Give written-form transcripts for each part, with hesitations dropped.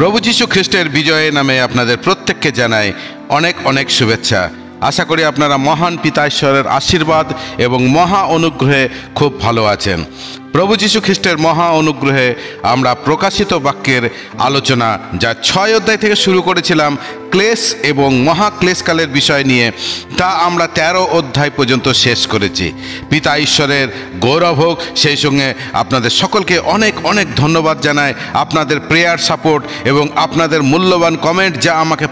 প্রভু যীশু খ্রিস্টের বিজয়ের নামে আপনাদের প্রত্যেককে জানাই অনেক অনেক শুভেচ্ছা। আশা করি আপনারা মহান পিতা ঈশ্বরের আশীর্বাদ এবং মহা অনুগ্রহে খুব ভালো আছেন। প্রভু যীশু খ্রিস্টের মহা অনুগ্রহে আমরা প্রকাশিত বাক্যের আলোচনা, যা 6 অধ্যায় থেকে শুরু করেছিলাম ক্লেশ এবং মহাক্লেশকালের বিষয় নিয়ে, তা আমরা 13 অধ্যায় পর্যন্ত শেষ করেছি। পিতা ঈশ্বরের গৌরব হোক। সেই সঙ্গে আপনাদের সকলকে অনেক অনেক ধন্যবাদ জানাই, আপনাদের প্রেয়ার সাপোর্ট এবং আপনাদের মূল্যবান কমেন্ট, যা আমাকে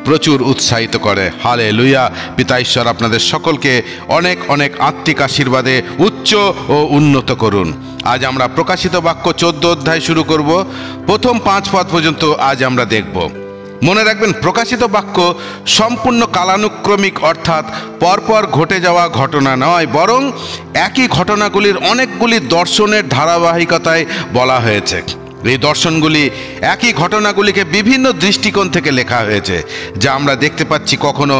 প্রচুর উৎসাহিত করে। হালেলুয়া। পিতা ঈশ্বর আপনাদের সকলকে অনেক অনেক আত্মিক আশীর্বাদে উচ্চ ও উন্নত করুন। আজ আমরা প্রকাশিত বাক্য 14 অধ্যায় শুরু করব। প্রথম 5 পদ পর্যন্ত আজ আমরা দেখব। মনে রাখবেন, প্রকাশিত বাক্য সম্পূর্ণ কালানুক্রমিক, অর্থাৎ পরপর ঘটে যাওয়া ঘটনা নয়, বরং একই ঘটনাগুলির অনেকগুলি দর্শনের ধারাবাহিকতায় বলা হয়েছে। এই দর্শনগুলি একই ঘটনাগুলিকে বিভিন্ন দৃষ্টিকোণ থেকে লেখা হয়েছে, যা আমরা দেখতে পাচ্ছি কখনো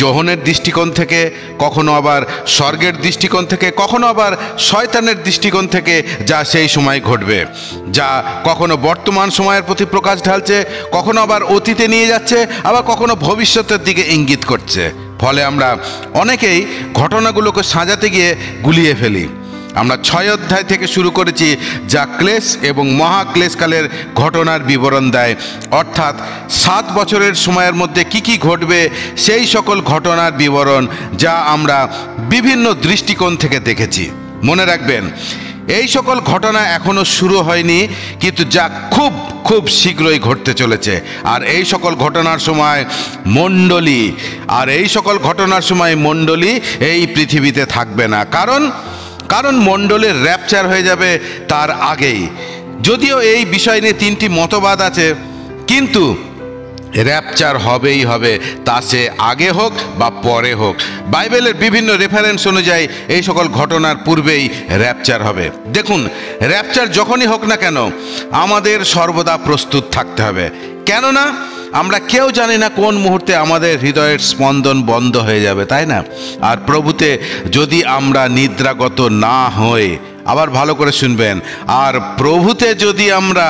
যোহনের দৃষ্টিকোণ থেকে, কখনো আবার স্বর্গের দৃষ্টিকোণ থেকে, কখনো আবার শয়তানের দৃষ্টিকোণ থেকে, যা সেই সময় ঘটবে, যা কখনো বর্তমান সময়ের প্রতি প্রকাশ ঢালছে, কখনো আবার অতীতে নিয়ে যাচ্ছে, আবার কখনো ভবিষ্যতের দিকে ইঙ্গিত করছে। ফলে আমরা অনেকেই ঘটনাগুলোকে সাজাতে গিয়ে গুলিয়ে ফেলি। আমরা 6 অধ্যায় থেকে শুরু করেছি, যা ক্লেশ এবং মহাক্লেশকালের ঘটনার বিবরণ দেয়, অর্থাৎ 7 বছরের সময়ের মধ্যে কি ঘটবে সেই সকল ঘটনার বিবরণ, যা আমরা বিভিন্ন দৃষ্টিকোণ থেকে দেখেছি। মনে রাখবেন, এই সকল ঘটনা এখনো শুরু হয়নি, কিন্তু যা খুব শীঘ্রই ঘটতে চলেছে। আর এই সকল ঘটনার সময় মণ্ডলী এই পৃথিবীতে থাকবে না, কারণ মণ্ডলের র্যাপচার হয়ে যাবে তার আগেই। যদিও এই বিষয় নিয়ে 3টি মতবাদ আছে, কিন্তু র্যাপচার হবেই হবে, তা সে আগে হোক বা পরে হোক। বাইবেলের বিভিন্ন রেফারেন্স অনুযায়ী এই সকল ঘটনার পূর্বেই র্যাপচার হবে। দেখুন, র্যাপচার যখনই হোক না কেন, আমাদের সর্বদা প্রস্তুত থাকতে হবে। কেননা আমরা কেউ জানি না কোন মুহূর্তে আমাদের হৃদয়ের স্পন্দন বন্ধ হয়ে যাবে, তাই না? আর প্রভুতে যদি আমরা নিদ্রাগত না হই, আবার ভালো করে শুনবেন, আর প্রভুতে যদি আমরা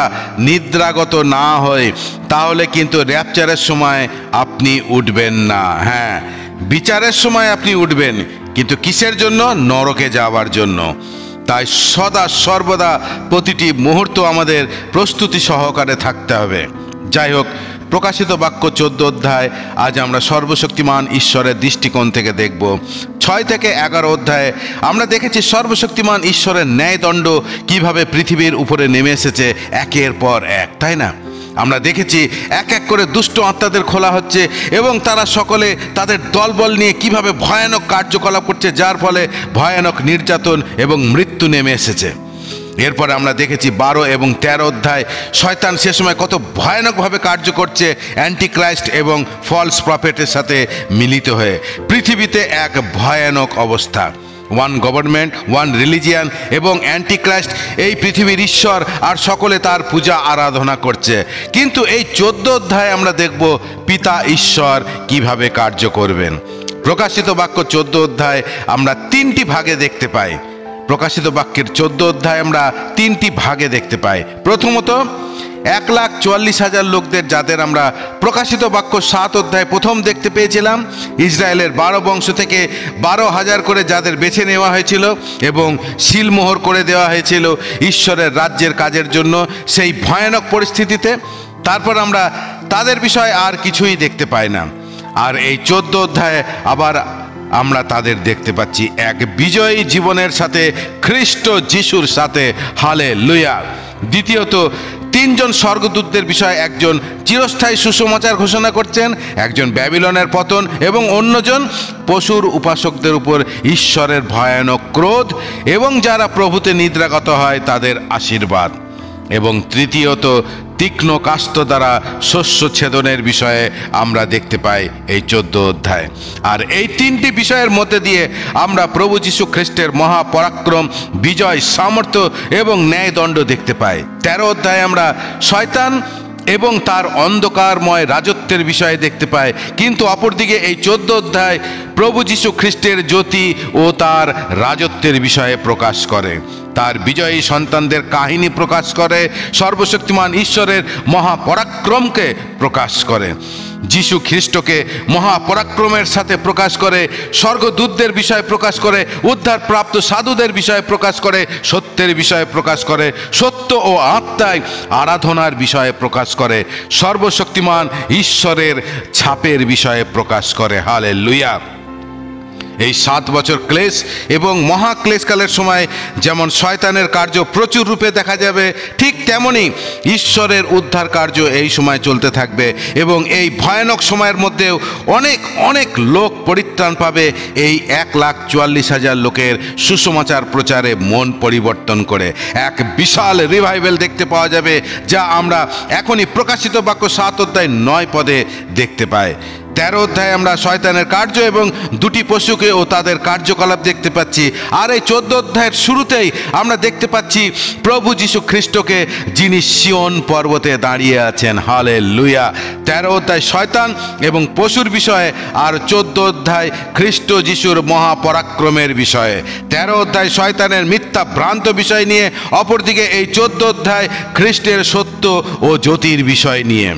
নিদ্রাগত না হই, তাহলে কিন্তু র্যাপচারের সময় আপনি উঠবেন না। হ্যাঁ, বিচারের সময় আপনি উঠবেন, কিন্তু কিসের জন্য? নরকে যাওয়ার জন্য। তাই সদা সর্বদা প্রতিটি মুহূর্ত আমাদের প্রস্তুতি সহকারে থাকতে হবে। যাই হোক, প্রকাশিত বাক্য 14 অধ্যায় আজ আমরা সর্বশক্তিমান ঈশ্বরের দৃষ্টিকোণ থেকে দেখব। 6 থেকে 11 অধ্যায়ে আমরা দেখেছি সর্বশক্তিমান ঈশ্বরের ন্যায়দণ্ড কিভাবে পৃথিবীর উপরে নেমে এসেছে একের পর এক, তাই না? আমরা দেখেছি এক এক করে দুষ্ট আত্মাদের খোলা হচ্ছে এবং তারা সকলে তাদের দলবল নিয়ে কিভাবে ভয়ানক কার্যকলাপ করছে, যার ফলে ভয়ানক নির্যাতন এবং মৃত্যু নেমে এসেছে। এরপরে আমরা দেখেছি 12 এবং 13 অধ্যায় শয়তান সে সময় কত ভয়ানকভাবে কার্য করছে অ্যান্টিক্রাইস্ট এবং ফলস প্রফেটের সাথে মিলিত হয়ে। পৃথিবীতে এক ভয়ানক অবস্থা। 1 গভর্নমেন্ট, 1 রিলিজিয়ান এবং অ্যান্টিক্রাইস্ট এই পৃথিবীর ঈশ্বর, আর সকলে তার পূজা আরাধনা করছে। কিন্তু এই 14 অধ্যায়ে আমরা দেখব পিতা ঈশ্বর কিভাবে কার্য করবেন। প্রকাশিত বাক্য 14 অধ্যায় আমরা 3টি ভাগে দেখতে পাই। প্রকাশিত বাক্যের 14 অধ্যায় আমরা 3টি ভাগে দেখতে পাই। প্রথমত 1,44,000 লোকদের, যাদের আমরা প্রকাশিত বাক্য 7 অধ্যায় প্রথম দেখতে পেয়েছিলাম। ইসরায়েলের 12 বংশ থেকে 12,000 করে যাদের বেছে নেওয়া হয়েছিল এবং সিলমোহর করে দেওয়া হয়েছিল ঈশ্বরের রাজ্যের কাজের জন্য সেই ভয়ানক পরিস্থিতিতে। তারপর আমরা তাদের বিষয়ে আর কিছুই দেখতে পাই না। আর এই 14 অধ্যায়ে আবার আমরা তাদের দেখতে পাচ্ছি এক বিজয়ী জীবনের সাথে, খ্রিস্ট যিশুর সাথে। হালেলুয়া। দ্বিতীয়ত 3 জন স্বর্গদূতদের বিষয়ে, একজন চিরস্থায়ী সুসমাচার ঘোষণা করছেন, একজন ব্যাবিলনের পতন এবং অন্যজন পশুর উপাসকদের উপর ঈশ্বরের ভয়ানক ক্রোধ এবং যারা প্রভুতে নিদ্রাগত হয় তাদের আশীর্বাদ। এবং তৃতীয়ত তীক্ষ্ণ কাস্ত দ্বারা শস্য ছেদনের বিষয়ে আমরা দেখতে পাই এই 14 অধ্যায়। আর এই 3টি বিষয়ের মধ্যে দিয়ে আমরা প্রভু যীশু খ্রিস্টের মহাপরাক্রম, বিজয়, সামর্থ্য এবং ন্যায়দণ্ড দেখতে পাই। 13 অধ্যায়ে আমরা শয়তান এবং তার অন্ধকারময় রাজত্বের বিষয়ে দেখতে পাই, কিন্তু অপরদিকে এই 14 অধ্যায় প্রভু যীশু খ্রিস্টের জ্যোতি ও তার রাজত্বের বিষয়ে প্রকাশ করে। তার বিজয়ী সন্তানদের কাহিনী প্রকাশ করে, সর্বশক্তিমান ঈশ্বরের মহাপরাক্রমকে প্রকাশ করে, যিশু খ্রিস্টকে মহাপরাক্রমের সাথে প্রকাশ করে, স্বর্গদূতদের বিষয়ে প্রকাশ করে, উদ্ধারপ্রাপ্ত সাধুদের বিষয়ে প্রকাশ করে, সত্যের বিষয়ে প্রকাশ করে, সত্য ও আত্মায় আরাধনার বিষয়ে প্রকাশ করে, সর্বশক্তিমান ঈশ্বরের ছাপের বিষয়ে প্রকাশ করে। হালেলুয়া। এই 7 বছর ক্লেশ এবং মহাক্লেশকালের সময় যেমন শয়তানের কার্য প্রচুর রূপে দেখা যাবে, ঠিক তেমনি ঈশ্বরের উদ্ধার কার্য এই সময় চলতে থাকবে এবং এই ভয়ানক সময়ের মধ্যেও অনেক অনেক লোক পরিত্রাণ পাবে এই 1,44,000 লোকের সুসমাচার প্রচারে মন পরিবর্তন করে। এক বিশাল রিভাইভেল দেখতে পাওয়া যাবে, যা আমরা এখনই প্রকাশিত বাক্য 7 অধ্যায় 9 পদে দেখতে পাই। 13 অধ্যায়ে আমরা শয়তানের কার্য এবং 2টি পশুকে ও তাদের কার্যকলাপ দেখতে পাচ্ছি। আর এই 14 অধ্যায়ের শুরুতেই আমরা দেখতে পাচ্ছি প্রভু যীশু খ্রিস্টকে, যিনি সিয়ন পর্বতে দাঁড়িয়ে আছেন। হালেলুয়া। 13 অধ্যায় শয়তান এবং পশুর বিষয়ে, আর 14 অধ্যায় খ্রিস্ট যিশুর মহাপরাক্রমের বিষয়ে। 13 অধ্যায় শয়তানের মিথ্যা ভ্রান্ত বিষয় নিয়ে, অপরদিকে এই 14 অধ্যায় খ্রিস্টের সত্য ও জ্যোতির বিষয় নিয়ে।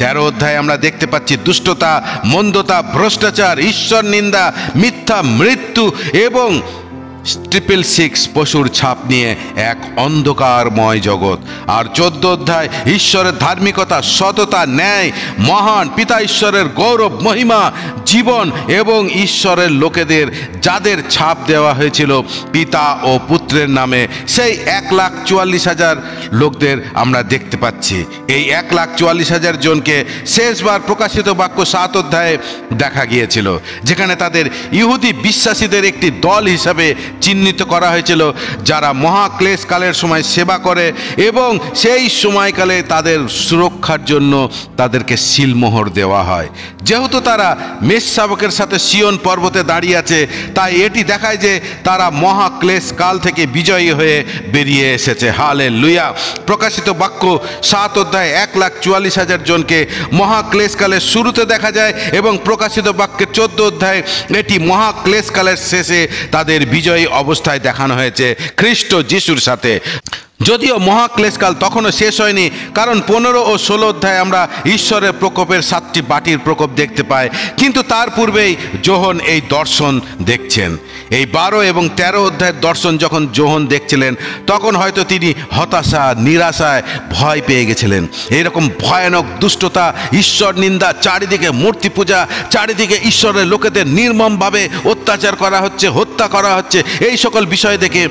13 অধ্যায়ে আমরা দেখতে পাচ্ছি দুষ্টতা, মন্দতা, ভ্রষ্টাচার, ঈশ্বর নিন্দা, মিথ্যা, মৃত্যু এবং 666 পশুর ছাপ নিয়ে এক অন্ধকারময় জগৎ। আর 14 অধ্যায় ঈশ্বরের ধার্মিকতা, সততা, ন্যায়, মহান পিতা ঈশ্বরের গৌরব, মহিমা, জীবন এবং ঈশ্বরের লোকেদের যাদের ছাপ দেওয়া হয়েছিল পিতা ও পুত্রের নামে, সেই 1,44,000 লোকদের আমরা দেখতে পাচ্ছি। এই 1,44,000 জনকে শেষবার প্রকাশিত বাক্য 7 অধ্যায়ে দেখা গিয়েছিল, যেখানে তাদের ইহুদি বিশ্বাসীদের একটি দল হিসাবে চিহ্নিত করা হয়েছিল, যারা মহাক্লেশকালের সময় সেবা করে এবং সেই সময়কালে তাদের সুরক্ষার জন্য তাদেরকে সিলমোহর দেওয়া হয়। যেহেতু তারা মেষশাবকের সাথে সিয়ন পর্বতে দাঁড়িয়ে আছে, তাই এটি দেখায় যে তারা মহাক্লেশকাল থেকে বিজয়ী হয়ে বেরিয়ে এসেছে। হালেলুয়া। প্রকাশিত বাক্য 7 অধ্যায়ে 1,44,000 জনকে মহাক্লেশকালের শুরুতে দেখা যায় এবং প্রকাশিত বাক্যের 14 অধ্যায়ে এটি মহাক্লেশকালের শেষে তাদের বিজয়ী অবস্থায় দেখানো হয়েছে খ্রিস্ট যিশুর সাথে। যদিও মহাক্লেশকাল তখনও শেষ হয়নি, কারণ 15 ও 16 অধ্যায়ে আমরা ঈশ্বরের প্রকোপের 7টি বাটির প্রকোপ দেখতে পাই, কিন্তু তার পূর্বেই যোহন এই দর্শন দেখছেন। এই 12 এবং 13 অধ্যায়ের দর্শন যখন যোহন দেখছিলেন, তখন হয়তো তিনি হতাশা, নিরাশায় ভয় পেয়ে গেছিলেন। এইরকম ভয়ানক দুষ্টতা, ঈশ্বর নিন্দা, চারিদিকে মূর্তি পূজা, চারিদিকে ঈশ্বরের লোকেদের নির্মমভাবে অত্যাচার করা হচ্ছে, হত্যা করা হচ্ছে, এই সকল বিষয় দেখে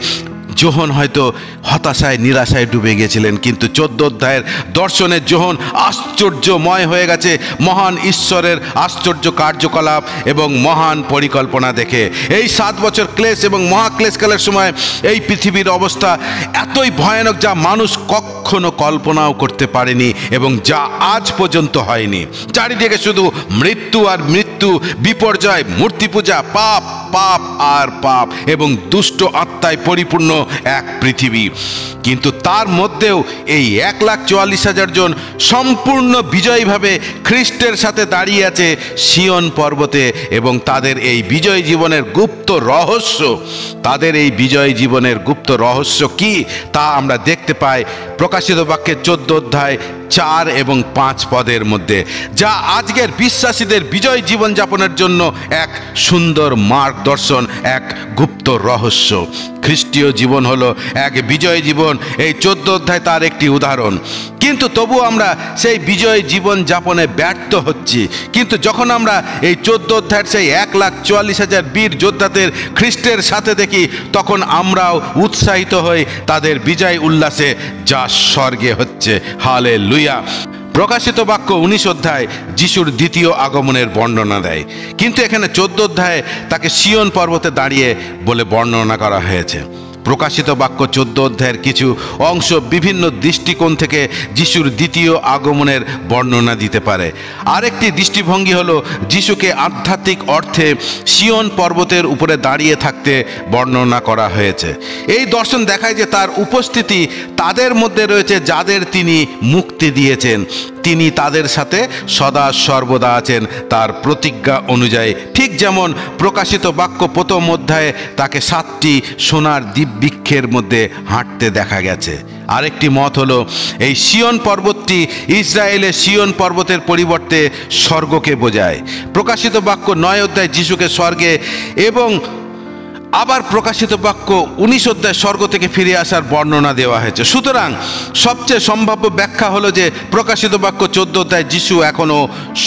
যোহন হয়তো হতাশায়, নিরাশায় ডুবে গেছিলেন। কিন্তু 14 অধ্যায়ের দর্শনের যোহন আশ্চর্যময় হয়ে গেছে মহান ঈশ্বরের আশ্চর্য কার্যকলাপ এবং মহান পরিকল্পনা দেখে। এই 7 বছর ক্লেশ এবং মহাক্লেশকালের সময় এই পৃথিবীর অবস্থা এতই ভয়ানক, যা মানুষ কখনো কল্পনাও করতে পারেনি এবং যা আজ পর্যন্ত হয়নি। চারিদিকে শুধু মৃত্যু আর মৃত্যু, বিপর্যয়, মূর্তি পূজা, পাপ, পাপ আর পাপ এবং দুষ্ট আত্মায় পরিপূর্ণ এক পৃথিবী। কিন্তু তার মধ্যেও এই 1,44,000 জন সম্পূর্ণ বিজয়ীভাবে খ্রিস্টের সাথে দাঁড়িয়ে আছে সিয়ন পর্বতে, এবং তাদের এই বিজয় জীবনের গুপ্ত রহস্য, তাদের এই বিজয় জীবনের গুপ্ত রহস্য কি তা আমরা দেখতে পাই প্রকাশিত বাক্যের 14 অধ্যায় 4 এবং 5 পদের মধ্যে, যা আজকের বিশ্বাসীদের বিজয় জীবন যাপনের জন্য এক সুন্দর মার্গদর্শন, এক গুপ্ত রহস্য। খ্রিস্টীয় জীবন হলো এক বিজয় জীবন। এই 14 অধ্যায় তার একটি উদাহরণ। কিন্তু তবু আমরা সেই বিজয় জীবন যাপনে ব্যর্থ হচ্ছি। কিন্তু যখন আমরা এই 14 অধ্যায়ের সেই 1,44,000 বীর যোদ্ধাদের খ্রিস্টের সাথে দেখি, তখন আমরাও উৎসাহিত হই তাদের বিজয় উল্লাসে, যা স্বর্গে হচ্ছে। হালেলুয়া। প্রকাশিত বাক্য 19 অধ্যায় যিশুর দ্বিতীয় আগমনের বর্ণনা দেয়, কিন্তু এখানে 14 অধ্যায়ে তাকে সিয়ন পর্বতে দাঁড়িয়ে বলে বর্ণনা করা হয়েছে। প্রকাশিত বাক্য 14 অধ্যায়ের কিছু অংশ বিভিন্ন দৃষ্টিকোণ থেকে যিশুর দ্বিতীয় আগমনের বর্ণনা দিতে পারে। আরেকটি দৃষ্টিভঙ্গি হলো যিশুকে আধ্যাত্মিক অর্থে সিয়ন পর্বতের উপরে দাঁড়িয়ে থাকতে বর্ণনা করা হয়েছে। এই দর্শন দেখায় যে তার উপস্থিতি তাদের মধ্যে রয়েছে যাদের তিনি মুক্তি দিয়েছেন, তিনি তাদের সাথে সদা সর্বদা আছেন তার প্রতিজ্ঞা অনুযায়ী। ঠিক যেমন প্রকাশিত বাক্য 1ম অধ্যায়ে তাকে 7টি সোনার দিব্যবৃক্ষের মধ্যে হাঁটতে দেখা গেছে। আরেকটি মত হলো এই সিয়ন পর্বতটি ইসরায়েলের সিয়ন পর্বতের পরিবর্তে স্বর্গকে বোঝায়। প্রকাশিত বাক্য 9 অধ্যায় যিশুকে স্বর্গে এবং আবার প্রকাশিত বাক্য 19 অধ্যায় স্বর্গ থেকে ফিরে আসার বর্ণনা দেওয়া হয়েছে। সুতরাং সবচেয়ে সম্ভাব্য ব্যাখ্যা হলো যে প্রকাশিত বাক্য 14 অধ্যায় যিশু এখনও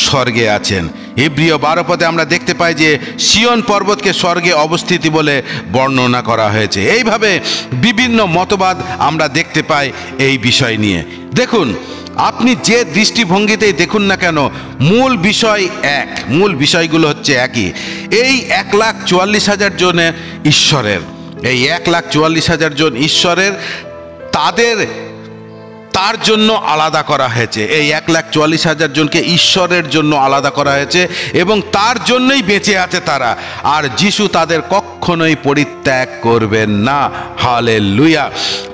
স্বর্গে আছেন। ইব্রিয় 12 পদে আমরা দেখতে পাই যে সিয়ন পর্বতকে স্বর্গে অবস্থিতি বলে বর্ণনা করা হয়েছে। এইভাবে বিভিন্ন মতবাদ আমরা দেখতে পাই এই বিষয় নিয়ে। দেখুন, আপনি যে দৃষ্টিভঙ্গিতেই দেখুন না কেন, মূল বিষয় এক, মূল বিষয়গুলো হচ্ছে একই। এই 1,44,000 জনে ঈশ্বরের, এই 1,44,000 জন ঈশ্বরের, তার জন্য আলাদা করা হয়েছে। এই 1,44,000 জনকে ঈশ্বরের জন্য আলাদা করা হয়েছে এবং তার জন্যই বেঁচে আছে তারা। আর যিশু তাদের কখনোই পরিত্যাগ করবেন না। হালেলুয়া।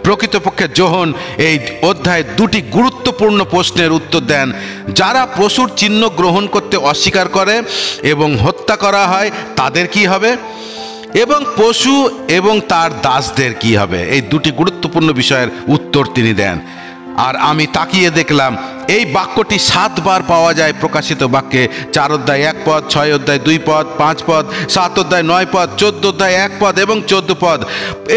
প্রকৃতপক্ষে যোহন এই অধ্যায়ে 2টি গুরুত্বপূর্ণ প্রশ্নের উত্তর দেন। যারা পশুর চিহ্ন গ্রহণ করতে অস্বীকার করে এবং হত্যা করা হয় তাদের কি হবে, এবং পশু এবং তার দাসদের কি হবে? এই 2টি গুরুত্বপূর্ণ বিষয়ের উত্তর তিনি দেন। আর আমি তাকিয়ে দেখলাম এই বাক্যটি 7 বার পাওয়া যায় প্রকাশিত বাক্যে। 4 অধ্যায় 1 পদ, 6 অধ্যায় 2 পদ, 5 পদ, 7 অধ্যায় 9 পদ, 14 অধ্যায় 1 পদ এবং 14 পদ।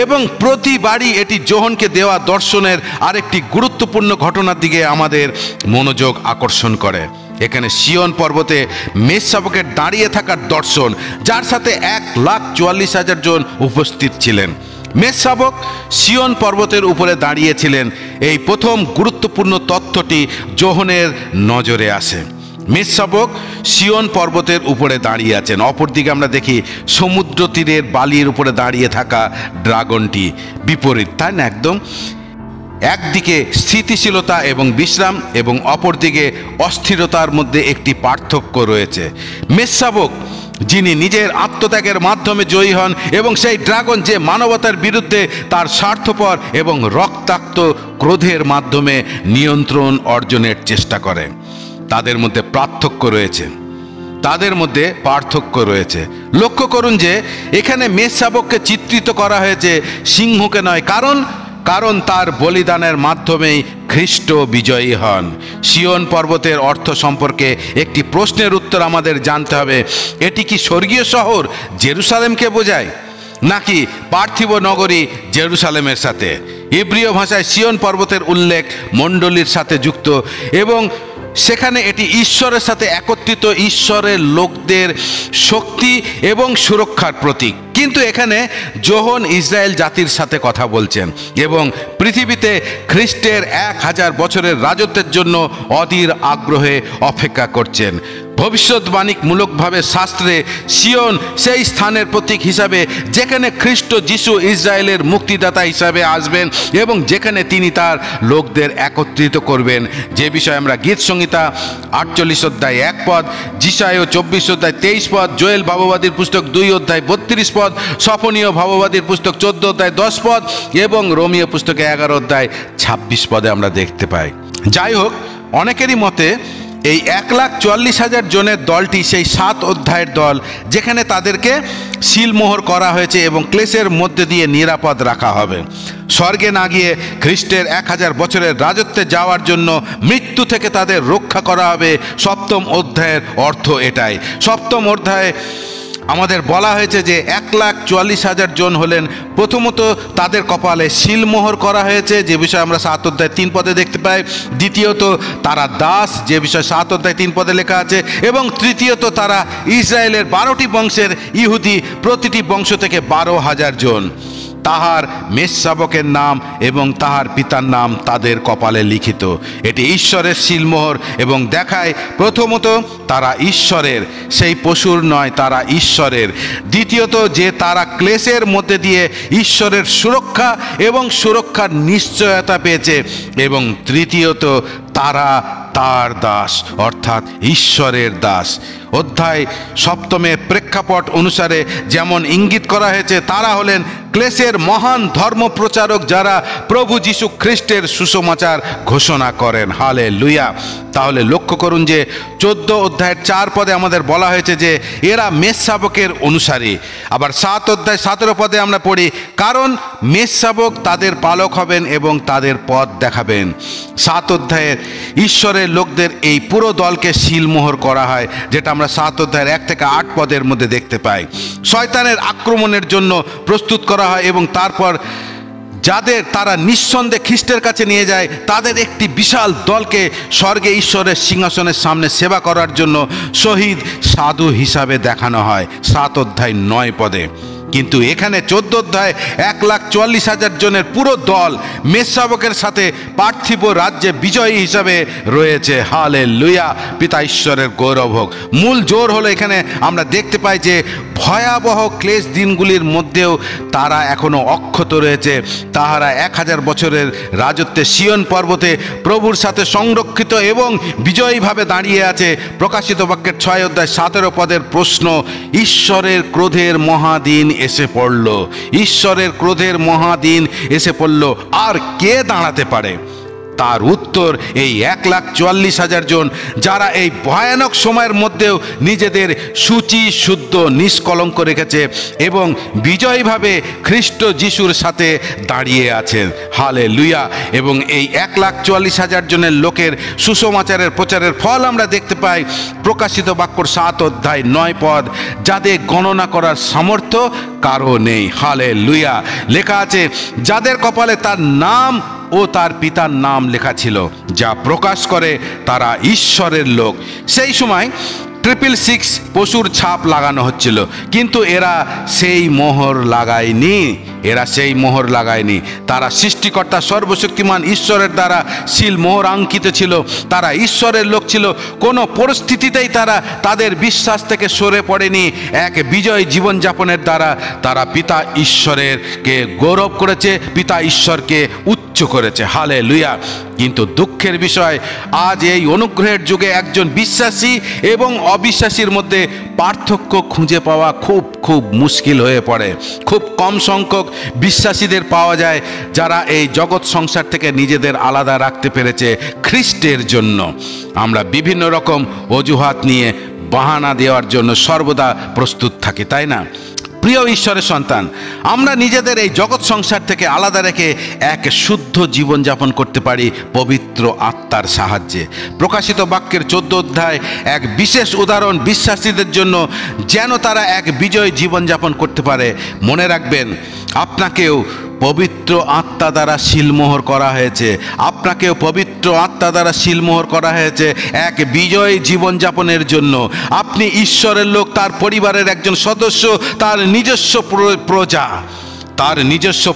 এবং প্রতিবারই এটি যোহনকে দেওয়া দর্শনের আরেকটি গুরুত্বপূর্ণ ঘটনার দিকে আমাদের মনোযোগ আকর্ষণ করে। এখানে সিয়ন পর্বতে মেষশাবকের দাঁড়িয়ে থাকার দর্শন, যার সাথে 1,44,000 জন উপস্থিত ছিলেন। মেষশাবক সিয়ন পর্বতের উপরে দাঁড়িয়েছিলেন। এই প্রথম গুরুত্বপূর্ণ তথ্যটি যোহনের নজরে আসে। মেষশাবক সিয়ন পর্বতের উপরে দাঁড়িয়ে আছেন। অপরদিকে আমরা দেখি সমুদ্র তীরের বালির উপরে দাঁড়িয়ে থাকা ড্রাগনটি বিপরীত, তাই না? একদম একদিকে স্থিতিশীলতা এবং বিশ্রাম এবং অপরদিকে অস্থিরতার মধ্যে একটি পার্থক্য রয়েছে। মেষশাবক যিনি নিজের আত্মত্যাগের মাধ্যমে জয়ী হন এবং সেই ড্রাগন যে মানবতার বিরুদ্ধে তার স্বার্থপর এবং রক্তাক্ত ক্রোধের মাধ্যমে নিয়ন্ত্রণ অর্জনের চেষ্টা করে, তাদের মধ্যে পার্থক্য রয়েছে। লক্ষ্য করুন যে এখানে মেষশাবককে চিত্রিত করা হয়েছে সিংহকে নয়, কারণ তার বলিদানের মাধ্যমেই খ্রিস্ট বিজয়ী হন। সিয়ন পর্বতের অর্থ সম্পর্কে একটি প্রশ্নের উত্তর আমাদের জানতে হবে। এটি কি স্বর্গীয় শহর জেরুসালেমকে বোঝায় নাকি পার্থিব নগরী জেরুসালেমের সাথে? ইব্রিয় ভাষায় সিয়ন পর্বতের উল্লেখ মণ্ডলীর সাথে যুক্ত এবং সেখানে এটি ঈশ্বরের সাথে একত্রিত ঈশ্বরের লোকদের শক্তি এবং সুরক্ষার প্রতীক। কিন্তু এখানে যোহন ইসরায়েল জাতির সাথে কথা বলছেন এবং পৃথিবীতে খ্রিস্টের 1000 বছরের রাজত্বের জন্য অধীর আগ্রহে অপেক্ষা করছেন। ভবিষ্যৎবাণীমূলকভাবে শাস্ত্রে সিয়ন সেই স্থানের প্রতীক হিসাবে যেখানে খ্রিস্ট যিশু ইসরায়েলের মুক্তিদাতা হিসাবে আসবেন এবং যেখানে তিনি তার লোকদের একত্রিত করবেন, যে বিষয়ে আমরা গীত সংহিতা 48 অধ্যায় 1 পদ, যিশায় 24 অধ্যায় 23 পদ, জোয়েল ভাববাদীর পুস্তক 2 অধ্যায় 32 পদ, সফনীয় ভাববাদীর পুস্তক 14 অধ্যায় 10 পদ এবং রোমীয় পুস্তকে 11 অধ্যায় 26 পদে আমরা দেখতে পাই। যাই হোক, অনেকেরই মতে এই 1,44,000 জনের দলটি সেই 7 অধ্যায়ের দল, যেখানে তাদেরকে সিলমোহর করা হয়েছে এবং ক্লেশের মধ্যে দিয়ে নিরাপদ রাখা হবে। স্বর্গে না গিয়ে খ্রিস্টের 1000 বছরের রাজত্বে যাওয়ার জন্য মৃত্যু থেকে তাদের রক্ষা করা হবে। 7ম অধ্যায়ের অর্থ এটাই। 7ম অধ্যায়ে আমাদের বলা হয়েছে যে 1,44,000 জন হলেন, প্রথমত তাদের কপালে সিলমোহর করা হয়েছে, যে বিষয়ে আমরা 7 অধ্যায় 3 পদে দেখতে পাই। দ্বিতীয়ত তারা দাস, যে বিষয়ে 7 অধ্যায় 3 পদে লেখা আছে। এবং তৃতীয়ত তারা ইসরায়েলের 12টি বংশের ইহুদি, প্রতিটি বংশ থেকে 12,000 জন। তাহার মেষশাবকের নাম এবং তাহার পিতার নাম তাদের কপালে লিখিত। এটি ঈশ্বরের সিলমোহর এবং দেখায় প্রথমত তারা ঈশ্বরের, সেই পশুর নয়, তারা ঈশ্বরের। দ্বিতীয়ত যে তারা ক্লেশের মধ্যে দিয়ে ঈশ্বরের সুরক্ষা এবং সুরক্ষার নিশ্চয়তা পেয়েছে। এবং তৃতীয়ত তারা তার দাস, অর্থাৎ ঈশ্বরের দাস। অধ্যায় 7মের প্রেক্ষাপট অনুসারে যেমন ইঙ্গিত করা হয়েছে, তারা হলেন ক্লেশের মহান ধর্মপ্রচারক যারা প্রভু যীশু খ্রিস্টের সুসমাচার ঘোষণা করেন। হালেলুয়া। তাহলে লক্ষ্য করুন যে 14 অধ্যায়ের 4 পদে আমাদের বলা হয়েছে যে এরা মেষশাবকের অনুসারী। আবার 7 অধ্যায় 17 পদে আমরা পড়ি, কারণ মেষশাবক তাদের পালক হবেন এবং তাদের পথ দেখাবেন। 7 অধ্যায়ের ঈশ্বরের লোকদের এই পুরো দলকে সিলমোহর করা হয়, যেটা আমরা 7 অধ্যায়ের 1 থেকে 8 পদের মধ্যে দেখতে পাই। শয়তানের আক্রমণের জন্য প্রস্তুত করা হয় এবং তারপর যাদের তারা নিঃসন্দেহে খ্রিস্টের কাছে নিয়ে যায়, তাদের একটি বিশাল দলকে স্বর্গে ঈশ্বরের সিংহাসনের সামনে সেবা করার জন্য শহীদ সাধু হিসাবে দেখানো হয় 7 অধ্যায় 9 পদে। কিন্তু এখানে 14 অধ্যায় 1,44,000 জনের পুরো দল মেষশাবকের সাথে পার্থিব রাজ্যে বিজয়ী হিসাবে রয়েছে। হালেলুয়া। পিতা ঈশ্বরের গৌরব হোক। মূল জোর হলো এখানে আমরা দেখতে পাই যে ভয়াবহ ক্লেশ দিনগুলির মধ্যেও তারা এখনো অক্ষত রয়েছে। তাহারা 1000 বছরের রাজত্বে সিয়ন পর্বতে প্রভুর সাথে সংরক্ষিত এবং বিজয়ীভাবে দাঁড়িয়ে আছে। প্রকাশিত বাক্যের 6 অধ্যায় 17 পদের প্রশ্ন, ঈশ্বরের ক্রোধের মহাদিন এসে পড়ল। ঈশ্বরের ক্রোধের মহাদিন এসে পড়ল, আর কে দাঁড়াতে পারে? তার উত্তর এই 1,44,000 জন, যারা এই ভয়ানক সময়ের মধ্যেও নিজেদের শুচি শুদ্ধ নিষ্কলঙ্ক রেখেছে এবং বিজয়ীভাবে খ্রিস্ট যিশুর সাথে দাঁড়িয়ে আছেন। হালেলুয়া। এবং এই 1,44,000 জনের লোকের সুসমাচারের প্রচারের ফল আমরা দেখতে পাই প্রকাশিত বাক্যর 7 অধ্যায় 9 পদ, যাদের গণনা করার সামর্থ্য কারো নেই। হালেলুয়া। লেখা আছে, যাদের কপালে তার নাম ও তার পিতার নাম লেখা ছিল, যা প্রকাশ করে তারা ঈশ্বরের লোক। সেই সময় 666 পশুর ছাপ লাগানো হচ্ছিল, কিন্তু এরা সেই মোহর লাগায়নি। তারা সৃষ্টিকর্তা সর্বশক্তিমান ঈশ্বরের দ্বারা সিল মোহর অঙ্কিত ছিল। তারা ঈশ্বরের লোক ছিল। কোনো পরিস্থিতিতেই তারা তাদের বিশ্বাস থেকে সরে পড়েনি। এক বিজয় জীবনযাপনের দ্বারা তারা পিতা ঈশ্বরকে গৌরব করেছে, পিতা ঈশ্বরকে উচ্চ করেছে। হালেলুয়া। কিন্তু দুঃখের বিষয়, আজ এই অনুগ্রহের যুগে একজন বিশ্বাসী এবং অবিশ্বাসীর মধ্যে পার্থক্য খুঁজে পাওয়া খুব খুব মুশকিল হয়ে পড়ে। খুব কম সংখ্যক বিশ্বাসীদের পাওয়া যায় যারা এই জগৎ সংসার থেকে নিজেদের আলাদা রাখতে পেরেছে খ্রিস্টের জন্য। আমরা বিভিন্ন রকম অজুহাত নিয়ে বাহানা দেওয়ার জন্য সর্বদা প্রস্তুত থাকি, তাই না? প্রিয় ঈশ্বরের সন্তান, আমরা নিজেদের এই জগৎ সংসার থেকে আলাদা রেখে এক শুদ্ধ জীবনযাপন করতে পারি পবিত্র আত্মার সাহায্যে। প্রকাশিত বাক্যের 14 অধ্যায় এক বিশেষ উদাহরণ বিশ্বাসীদের জন্য, যেন তারা এক বিজয় জীবনযাপন করতে পারে। মনে রাখবেন, আপনাকেও পবিত্র আত্মা দ্বারা সিলমোহর করা হয়েছে। আপনাকেও পবিত্র আত্মা দ্বারা সিলমোহর করা হয়েছে এক বিজয়ী জীবনযাপনের জন্য। আপনি ঈশ্বরের লোক, তার পরিবারের একজন সদস্য, তার নিজস্ব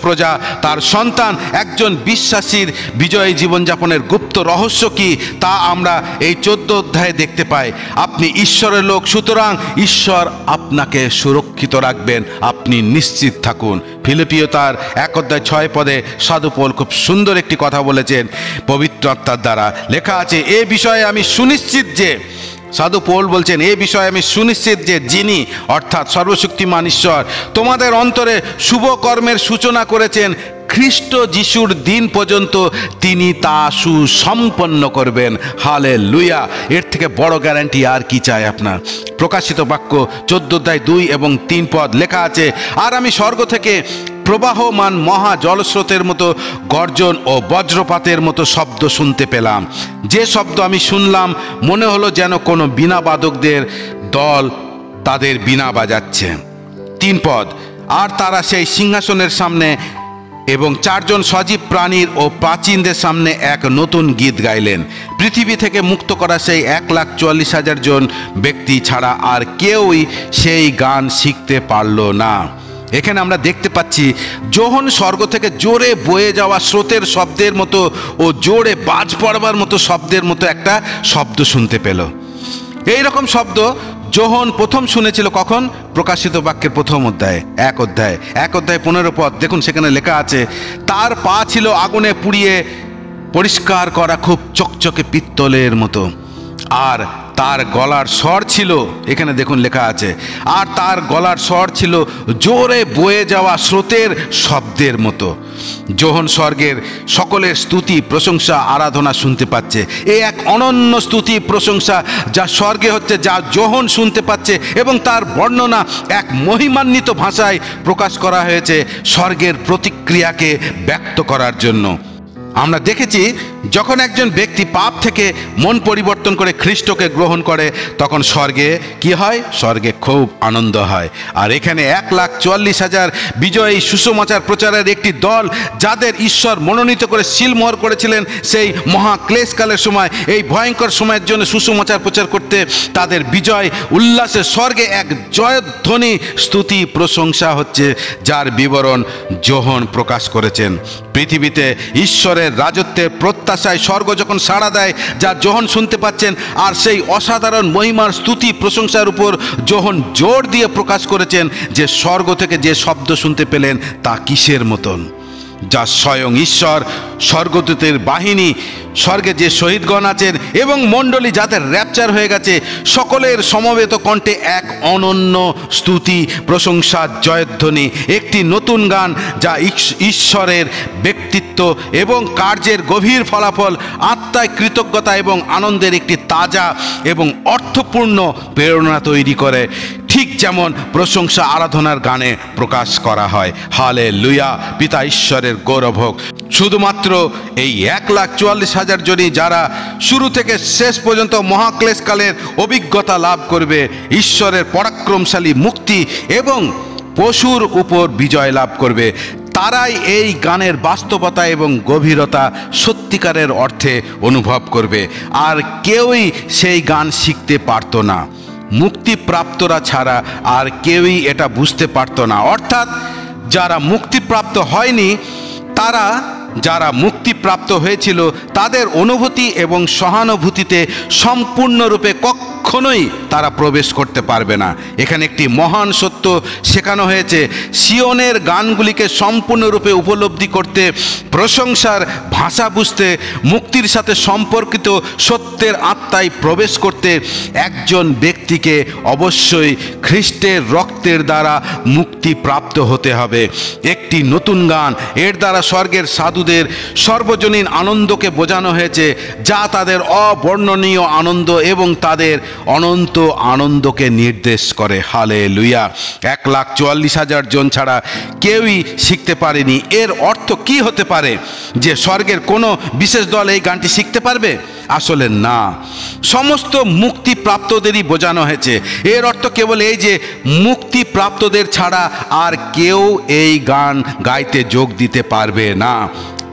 প্রজা, তার সন্তান। একজন বিশ্বাসীর বিজয়ী জীবনযাপনের গুপ্ত রহস্য কি, তা আমরা এই 14 অধ্যায়ে দেখতে পাই। আপনি ঈশ্বরের লোক, সুতরাং ঈশ্বর আপনাকে সুরক্ষিত রাখবেন, আপনি নিশ্চিত থাকুন। ফিলিপিও তার 1 অধ্যায় 6 পদে সাধু পৌল খুব সুন্দর একটি কথা বলেছেন পবিত্র আত্মার দ্বারা। লেখা আছে, এ বিষয়ে আমি সুনিশ্চিত যে, সাধু পৌল বলছেন, এ বিষয়ে আমি সুনিশ্চিত যে যিনি অর্থাৎ সর্বশক্তিমান ঈশ্বর তোমাদের অন্তরে শুভ কর্মের সূচনা করেছেন, খ্রিস্ট যিশুর দিন পর্যন্ত তিনি তা সুসম্পন্ন করবেন। হালেলুয়া। এর থেকে বড় গ্যারান্টি আর কি চাই আপনার? প্রকাশিত বাক্য 14 অধ্যায় 2 এবং 3 পদ লেখা আছে, আর আমি স্বর্গ থেকে প্রবাহমান মহা জলস্রোতের মতো গর্জন ও বজ্রপাতের মতো শব্দ শুনতে পেলাম। যে শব্দ আমি শুনলাম মনে হলো যেন কোনো বীণা বাদকদের দল তাদের বীণা বাজাচ্ছে। 3 পদ, আর তারা সেই সিংহাসনের সামনে এবং 4 জন সজীব প্রাণীর ও প্রাচীনদের সামনে এক নতুন গীত গাইলেন। পৃথিবী থেকে মুক্ত করা সেই 1,44,000 জন ব্যক্তি ছাড়া আর কেউই সেই গান শিখতে পারল না। এখানে আমরা দেখতে পাচ্ছি, যখন স্বর্গ থেকে জোরে বয়ে যাওয়া স্রোতের শব্দের মতো ও জোরে বাজ পড়বার মতো শব্দের মতো একটা শব্দ শুনতে পেল। এই রকম শব্দ যোহন প্রথম শুনেছিল কখন? প্রকাশিত বাক্যের 1 অধ্যায় 1 অধ্যায় 15 পদ। দেখুন, সেখানে লেখা আছে, তার পা ছিল আগুনে পুড়িয়ে পরিষ্কার করা খুব চকচকে পিত্তলের মতো, আর তার গলার স্বর ছিল, এখানে দেখুন লেখা আছে, আর তার গলার স্বর ছিল জোরে বয়ে যাওয়া স্রোতের শব্দের মতো। যোহন স্বর্গের সকলের স্তুতি প্রশংসা আরাধনা শুনতে পাচ্ছে। এই এক অনন্য স্তুতি প্রশংসা যা স্বর্গে হচ্ছে, যা যোহন শুনতে পাচ্ছে, এবং তার বর্ণনা এক মহিমান্বিত ভাষায় প্রকাশ করা হয়েছে স্বর্গের প্রতিক্রিয়াকে ব্যক্ত করার জন্য। আমরা দেখেছি যখন একজন ব্যক্তি পাপ থেকে মন পরিবর্তন করে খ্রিস্টকে গ্রহণ করে, তখন স্বর্গে কি হয়? স্বর্গে খুব আনন্দ হয়। আর এখানে 1,44,000 বিজয়ী সুসমাচার প্রচারের একটি দল, যাদের ঈশ্বর মনোনীত করে সিলমোহর করেছিলেন সেই মহাক্লেশকালের সময়, এই ভয়ঙ্কর সময়ের জন্য সুসমাচার প্রচার করতে, তাদের বিজয় উল্লাসে স্বর্গে এক জয়ধ্বনি স্তুতি প্রশংসা হচ্ছে, যার বিবরণ যোহন প্রকাশ করেছেন। পৃথিবীতে ঈশ্বরের রাজত্বের প্রত্যাশায় স্বর্গ যখন সাড়া দেয়, যা যোহন শুনতে পাচ্ছেন, আর সেই অসাধারণ মহিমার স্তুতি প্রশংসার উপর যোহন জোর দিয়ে প্রকাশ করেছেন যে স্বর্গ থেকে যে শব্দ শুনতে পেলেন তা কিসের মতন, যা স্বয়ং ঈশ্বর, স্বর্গদূতের বাহিনী, স্বর্গে যে শহীদগণ আছেন এবং মণ্ডলী যাদের র্যাপচার হয়ে গেছে, সকলের সমবেত কণ্ঠে এক অনন্য স্তুতি প্রশংসা জয়ধ্বনি, একটি নতুন গান যা ঈশ্বরের ব্যক্তিত্ব এবং কার্যের গভীর ফলাফল, আত্মায় কৃতজ্ঞতা এবং আনন্দের একটি তাজা এবং অর্থপূর্ণ প্রেরণা তৈরি করে, ঠিক যেমন প্রশংসা আরাধনার গানে প্রকাশ করা হয়। হালেলুয়া! পিতা ঈশ্বরের গৌরব হোক। শুধুমাত্র এই 1,44,000 জনই যারা শুরু থেকে শেষ পর্যন্ত মহাক্লেশকালের অভিজ্ঞতা লাভ করবে, ঈশ্বরের পরাক্রমশালী মুক্তি এবং পশুর উপর বিজয় লাভ করবে, তারাই এই গানের বাস্তবতা এবং গভীরতা সত্যিকারের অর্থে অনুভব করবে। আর কেউই সেই গান শিখতে পারতো না, মুক্তিপ্রাপ্তরা ছাড়া আর কেউই এটা বুঝতে পারতো না। অর্থাৎ যারা মুক্তিপ্রাপ্ত হয়নি, তারা যারা মুক্তিপ্রাপ্ত হয়েছিল, তাদের অনুভূতি এবং সহানুভূতিতে সম্পূর্ণরূপে কখনোই তারা প্রবেশ করতে পারবে না। এখানে একটি মহান সত্য শেখানো হয়েছে, সিওনের গানগুলিকে সম্পূর্ণরূপে উপলব্ধি করতে, প্রশংসার ভাষা বুঝতে, মুক্তির সাথে সম্পর্কিত সত্যের আত্মায় প্রবেশ করতে একজন ব্যক্তিকে অবশ্যই খ্রিস্টের রক্তের দ্বারা মুক্তিপ্রাপ্ত হতে হবে। একটি নতুন গান, এর দ্বারা স্বর্গের সাধুদের সর্বজনীন আনন্দকে বোঝানো হয়েছে, যা তাদের অবর্ণনীয় আনন্দ এবং তাদের অনন্ত আনন্দকে নির্দেশ করে। হালেলুয়া! 1,44,000 জন ছাড়া কেউই শিখতে পারেনি। এর অর্থ কি হতে পারে যে স্বর্গের কোনো বিশেষ দল এই গানটি শিখতে পারবে? আসলে না, সমস্ত মুক্তিপ্রাপ্তদেরই বোঝানো হয়েছে। এর অর্থ কেবল এই যে মুক্তিপ্রাপ্তদের ছাড়া আর কেউ এই গান গাইতে যোগ দিতে পারবে না।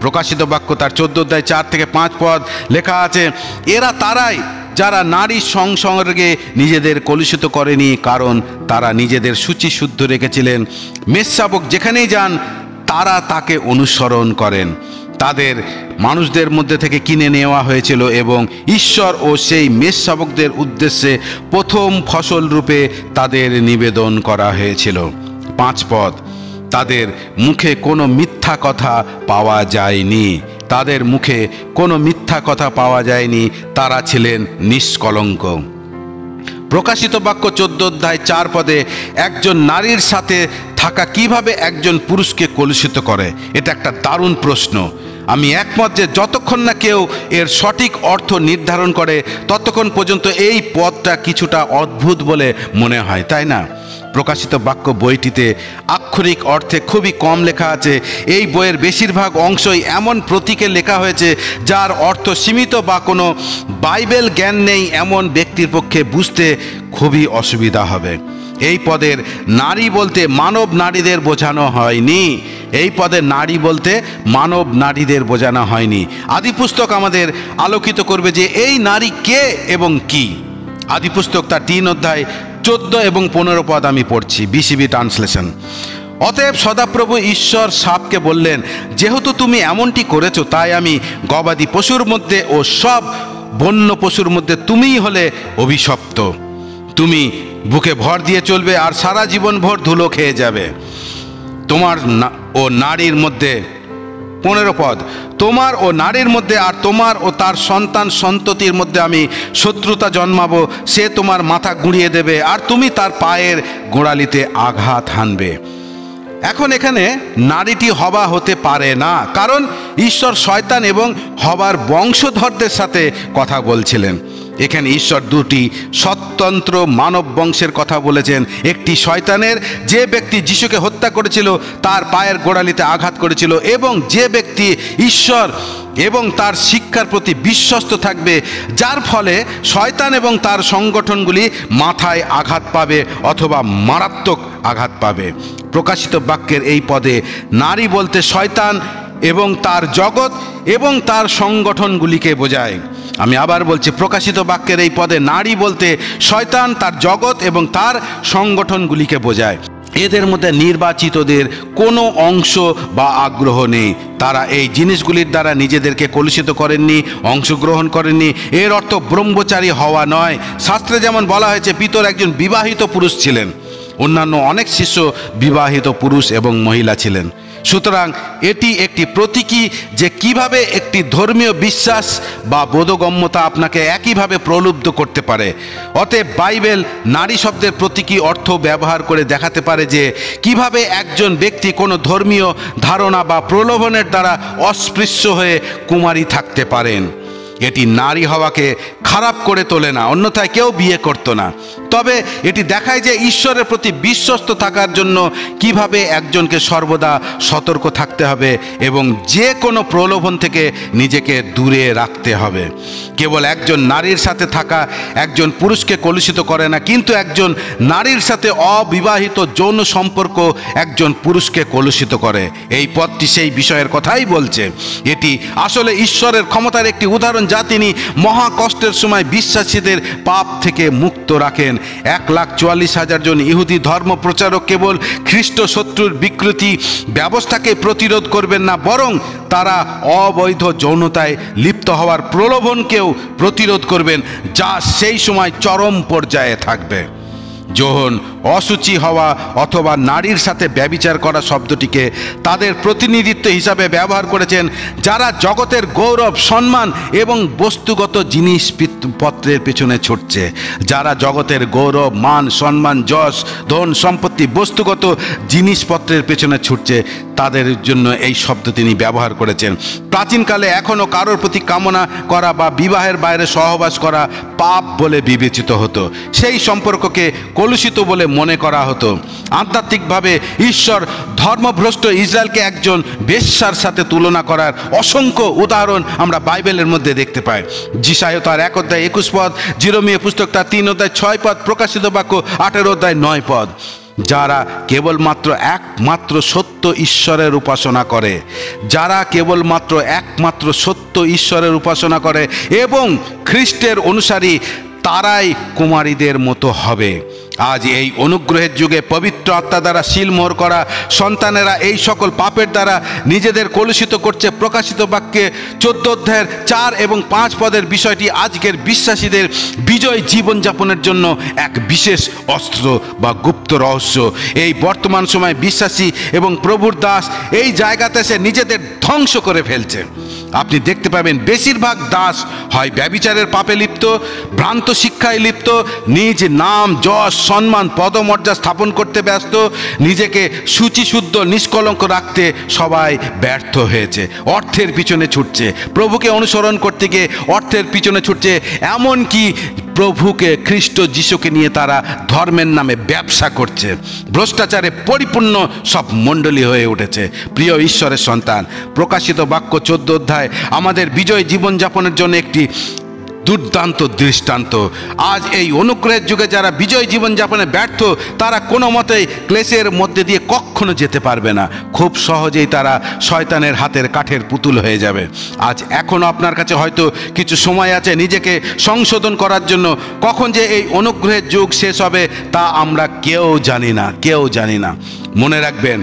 প্রকাশিত বাক্য তার 14 অধ্যায় 4 থেকে 5 পদ লেখা আছে, এরা তারাই যারা নারীর সংসর্গে নিজেদের কলুষিত করেনি, কারণ তারা নিজেদের সূচি শুদ্ধ রেখেছিলেন। মেষশাবক যেখানেই যান তারা তাকে অনুসরণ করেন। তাদের মানুষদের মধ্যে থেকে কিনে নেওয়া হয়েছিল এবং ঈশ্বর ও সেই মেষশাবকদের উদ্দেশ্যে প্রথম ফসল রূপে তাদের নিবেদন করা হয়েছিল। 5 পদ, তাদের মুখে কোনো মিথ্যা কথা পাওয়া যায়নি। তাদের মুখে কোনো মিথ্যা কথা পাওয়া যায়নি, তারা ছিলেন নিষ্কলঙ্ক। প্রকাশিত বাক্য 14 অধ্যায় 4 পদে একজন নারীর সাথে থাকা কিভাবে একজন পুরুষকে কলুষিত করে, এটা একটা দারুণ প্রশ্ন। আমি একমত যে যতক্ষণ না কেউ এর সঠিক অর্থ নির্ধারণ করে, ততক্ষণ পর্যন্ত এই পদটা কিছুটা অদ্ভুত বলে মনে হয়, তাই না? প্রকাশিত বাক্য বইটিতে আক্ষরিক অর্থে খুবই কম লেখা আছে। এই বইয়ের বেশিরভাগ অংশই এমন প্রতীকে লেখা হয়েছে যার অর্থ সীমিত বা কোনো বাইবেল জ্ঞান নেই এমন ব্যক্তির পক্ষে বুঝতে খুবই অসুবিধা হবে। এই পদের নারী বলতে মানব নারীদের বোঝানো হয়নি। এই পদে নারী বলতে মানব নারীদের বোঝানো হয়নি। আদিপুস্তক আমাদের আলোকিত করবে যে এই নারী কে এবং কি। আদিপুস্তক তার 3 অধ্যায় 14 এবং 15 পদ আমি পড়ছি, BCB ট্রান্সলেশন। অতএব সদাপ্রভু ঈশ্বর সাপকে বললেন, যেহেতু তুমি এমনটি করেছো, তাই আমি গবাদি পশুর মধ্যে ও সব বন্য পশুর মধ্যে তুমিই হলে অভিশপ্ত। তুমি বুকে ভর দিয়ে চলবে আর সারা জীবন ভর ধুলো খেয়ে যাবে। তোমার ও নারীর মধ্যে 15 পদ, তোমার ও নারীর মধ্যে আর তোমার ও তার সন্তান সন্ততির মধ্যে আমি শত্রুতা জন্মাবো, সে তোমার মাথা গুঁড়িয়ে দেবে আর তুমি তার পায়ের গোড়ালিতে আঘাত হানবে। এখন এখানে নারীটি হবা হতে পারে না, কারণ ঈশ্বর শয়তান এবং হবার বংশধরদের সাথে কথা বলছিলেন। এখানে ঈশ্বর দুটি স্বতন্ত্র মানব বংশের কথা বলেছেন। একটি শয়তানের, যে ব্যক্তি যিশুকে হত্যা করেছিল, তার পায়ের গোড়ালিতে আঘাত করেছিল, এবং যে ব্যক্তি ঈশ্বর এবং তার শিক্ষার প্রতি বিশ্বস্ত থাকবে, যার ফলে শয়তান এবং তার সংগঠনগুলি মাথায় আঘাত পাবে অথবা মারাত্মক আঘাত পাবে। প্রকাশিত বাক্যের এই পদে নারী বলতে শয়তান এবং তার জগৎ এবং তার সংগঠনগুলিকে বোঝায়। আমি আবার বলছি, প্রকাশিত বাক্যের এই পদে নারী বলতে শয়তান, তার জগৎ এবং তার সংগঠনগুলিকে বোঝায়। এদের মধ্যে নির্বাচিতদের কোনো অংশ বা আগ্রহ নেই। তারা এই জিনিসগুলির দ্বারা নিজেদেরকে কলুষিত করেননি, অংশগ্রহণ করেননি। এর অর্থ ব্রহ্মচারী হওয়া নয়। শাস্ত্রে যেমন বলা হয়েছে, পিতর একজন বিবাহিত পুরুষ ছিলেন, অন্যান্য অনেক শিষ্য বিবাহিত পুরুষ এবং মহিলা ছিলেন। সুতরাং এটি একটি প্রতীকী যে কিভাবে একটি ধর্মীয় বিশ্বাস বা বোধগম্যতা আপনাকে একইভাবে প্রলুব্ধ করতে পারে। অতএব বাইবেল নারী শব্দের প্রতীকী অর্থ ব্যবহার করে দেখাতে পারে যে কিভাবে একজন ব্যক্তি কোনো ধর্মীয় ধারণা বা প্রলোভনের দ্বারা অস্পৃশ্য হয়ে কুমারী থাকতে পারেন। এটি নারী হওয়াকে খারাপ করে তোলে না, অন্যথায় কেউ বিয়ে করত না। তবে এটি দেখায় যে ঈশ্বরের প্রতি বিশ্বস্ত থাকার জন্য কিভাবে একজনকে সর্বদা সতর্ক থাকতে হবে এবং যে কোনো প্রলোভন থেকে নিজেকে দূরে রাখতে হবে। কেবল একজন নারীর সাথে থাকা একজন পুরুষকে কলুষিত করে না, কিন্তু একজন নারীর সাথে অবিবাহিত যৌন সম্পর্ক একজন পুরুষকে কলুষিত করে। এই পদটি সেই বিষয়ের কথাই বলছে। এটি আসলে ঈশ্বরের ক্ষমতার একটি উদাহরণ, যা তিনি মহা কষ্টের সময় বিশ্বাসীদের পাপ থেকে মুক্ত রাখেন। 1,44,000 জন ইহুদি ধর্ম প্রচারক কেবল খ্রিস্ট শত্রুর বিকৃতি ব্যবস্থাকে প্রতিরোধ করবেন না, বরং তারা অবৈধ যৌনতায় লিপ্ত হওয়ার প্রলোভনকেও প্রতিরোধ করবেন, যা সেই সময় চরম পর্যায়ে থাকবে। যৌন অসুচি হওয়া অথবা নারীর সাথে ব্যভিচার করা শব্দটিকে তাদের প্রতিনিধিত্ব হিসাবে ব্যবহার করেছেন যারা জগতের গৌরব, সম্মান এবং বস্তুগত জিনিসপত্রের পেছনে ছুটছে। যারা জগতের গৌরব, মান, সম্মান, যশ, ধন সম্পত্তি, বস্তুগত জিনিসপত্রের পেছনে ছুটছে, তাদের জন্য এই শব্দ তিনি ব্যবহার করেছেন। প্রাচীনকালে এখনও কারোর প্রতি কামনা করা বা বিবাহের বাইরে সহবাস করা পাপ বলে বিবেচিত হতো। সেই সম্পর্ককে কলুষিত বলে মনে করা হতো। আধ্যাত্মিকভাবে ঈশ্বর ধর্মভ্রষ্ট ইসরায়েলকে একজন বেশ্যার সাথে তুলনা করার অসংখ্য উদাহরণ আমরা বাইবেলের মধ্যে দেখতে পাই। যিশায় তার 1 অধ্যায় 21 পদ, জিরোমিয়া পুস্তক তার 3 অধ্যায় 6 পদ, প্রকাশিত বাক্য 18 অধ্যায় 9 পদ। যারা কেবলমাত্র একমাত্র সত্য ঈশ্বরের উপাসনা করে, যারা কেবলমাত্র একমাত্র সত্য ঈশ্বরের উপাসনা করে এবং খ্রিস্টের অনুসারী, তারাই কুমারীদের মতো হবে। আজ এই অনুগ্রহের যুগে পবিত্র আত্মা দ্বারা শিলমোহর করা সন্তানেরা এই সকল পাপের দ্বারা নিজেদের কলুষিত করছে। প্রকাশিত বাক্যে 14 অধ্যায়ের 4 এবং 5 পদের বিষয়টি আজকের বিশ্বাসীদের বিজয় জীবনযাপনের জন্য এক বিশেষ অস্ত্র বা গুপ্ত রহস্য। এই বর্তমান সময় বিশ্বাসী এবং প্রভুর দাস এই জায়গাতে এসে নিজেদের ধ্বংস করে ফেলছে। আপনি দেখতে পাবেন বেশিরভাগ দাস হয় ব্যভিচারের পাপে লিপ্ত, ভ্রান্ত শিক্ষায় লিপ্ত, নিজ নাম, যশ, সম্মান, পদমর্যাদা স্থাপন করতে ব্যস্ত, নিজেকে শুচিশুদ্ধ নিষ্কলঙ্ক রাখতে সবাই ব্যর্থ হয়েছে, অর্থের পিছনে ছুটছে, প্রভুকে অনুসরণ করতে গিয়ে অর্থের পিছনে ছুটছে, এমনকি প্রভুকে, খ্রিস্ট যিশুকে নিয়ে তারা ধর্মের নামে ব্যবসা করছে। ভ্রষ্টাচারে পরিপূর্ণ সব মণ্ডলী হয়ে উঠেছে। প্রিয় ঈশ্বরের সন্তান, প্রকাশিত বাক্য 14 অধ্যায় আমাদের বিজয় জীবনযাপনের জন্য একটি দুর্দান্ত দৃষ্টান্ত। আজ এই অনুগ্রহের যুগে যারা বিজয় জীবনযাপনে ব্যর্থ, তারা কোনো মতেই ক্লেশের মধ্যে দিয়ে কখনো যেতে পারবে না। খুব সহজেই তারা শয়তানের হাতের কাঠের পুতুল হয়ে যাবে। আজ এখনও আপনার কাছে হয়তো কিছু সময় আছে নিজেকে সংশোধন করার জন্য। কখন যে এই অনুগ্রহের যুগ শেষ হবে তা আমরা কেউ জানি না। মনে রাখবেন,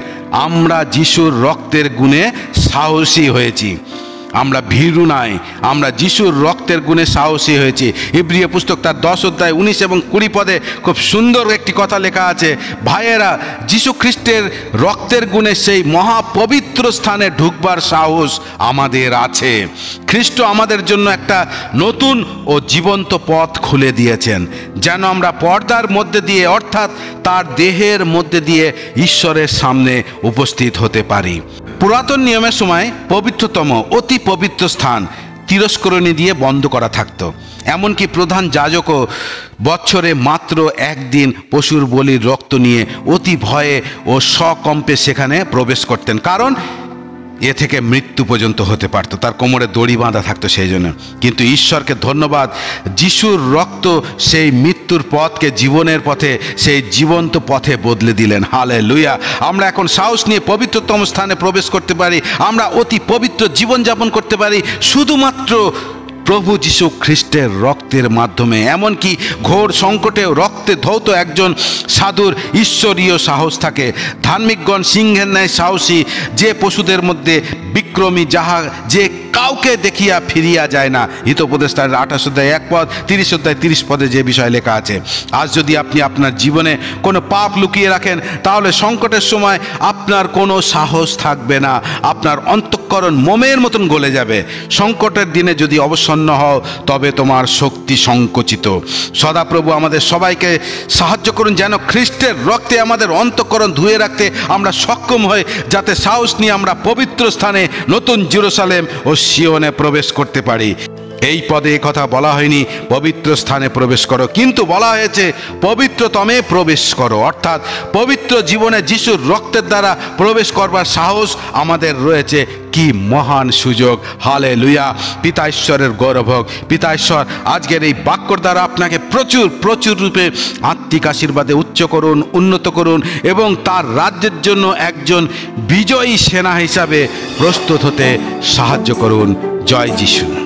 আমরা যিশুর রক্তের গুণে সাহসী হয়েছি। আমরা ভীরু নয়, আমরা যিশুর রক্তের গুণে সাহসী হয়েছি। ইব্রিয় পুস্তক তার 10 অধ্যায় 19 এবং 20 পদে খুব সুন্দর একটি কথা লেখা আছে, ভাইয়েরা, যিশু খ্রিস্টের রক্তের গুণে সেই মহাপবিত্র স্থানে ঢুকবার সাহস আমাদের আছে। খ্রিস্ট আমাদের জন্য একটা নতুন ও জীবন্ত পথ খুলে দিয়েছেন, যেন আমরা পর্দার মধ্যে দিয়ে, অর্থাৎ তার দেহের মধ্যে দিয়ে ঈশ্বরের সামনে উপস্থিত হতে পারি। পুরাতন নিয়মের সময় পবিত্রতম অতি পবিত্র স্থান তিরস্করণী দিয়ে বন্ধ করা থাকতো। এমনকি প্রধান যাজকও বছরে মাত্র একদিন পশুর বলির রক্ত নিয়ে অতি ভয়ে ও সকম্পে সেখানে প্রবেশ করতেন, কারণ এ থেকে মৃত্যু পর্যন্ত হতে পারত, তার কোমরে দড়ি বাঁধা থাকতো সেই জন্য। কিন্তু ঈশ্বরকে ধন্যবাদ, যিশুর রক্ত সেই মৃত্যুর পথকে জীবনের পথে, সেই জীবন্ত পথে বদলে দিলেন। হালেলুয়া! আমরা এখন সাহস নিয়ে পবিত্রতম স্থানে প্রবেশ করতে পারি, আমরা অতি পবিত্র জীবনযাপন করতে পারি শুধুমাত্র প্রভু যীশু খ্রিস্টের রক্তের মাধ্যমে। এমনকি ঘোর সংকটেও রক্তে ধৌত একজন সাধুর ঈশ্বরীয় সাহস থাকে। ধার্মিকগণ সিংহের ন্যায় সাহসী, যে পশুদের মধ্যে বিক্রমী, যাহা যে কাউকে দেখিয়া ফিরিয়া যায় না। হিতোপদেশটার 28 অধ্যায় 1 পদ, 30 অধ্যায় 30 পদে যে বিষয় লেখা আছে। আজ যদি আপনি আপনার জীবনে কোনো পাপ লুকিয়ে রাখেন, তাহলে সংকটের সময় আপনার কোনো সাহস থাকবে না, আপনার অন্তঃকরণ মোমের মতন গলে যাবে। সংকটের দিনে যদি অবসন্ন হও, তবে তোমার শক্তি সংকুচিত। সদাপ্রভু আমাদের সবাইকে সাহায্য করুন, যেন খ্রিস্টের রক্তে আমাদের অন্তঃকরণ ধুয়ে রাখতে আমরা সক্ষম হই, যাতে সাহস নিয়ে আমরা পবিত্র স্থানে, নতুন জেরুজালেম ও সিয়নে প্রবেশ করতে পারি। এই পদে কথা বলা হয়নি পবিত্র স্থানে প্রবেশ করো, কিন্তু বলা হয়েছে পবিত্রতমে প্রবেশ করো, অর্থাৎ পবিত্র জীবনে যিশুর রক্তের দ্বারা প্রবেশ করবার সাহস আমাদের রয়েছে। কি মহান সুযোগ! হালেলুয়া! পিতা ঈশ্বরের গৌরব হোক। পিতা ঈশ্বর আজকের এই বাক্যর দ্বারা আপনাকে প্রচুর প্রচুর রূপে আত্মিক আশীর্বাদে উচ্চ করুন, উন্নত করুন এবং তার রাজ্যের জন্য একজন বিজয়ী সেনা হিসাবে প্রস্তুত হতে সাহায্য করুন। জয় যিশু।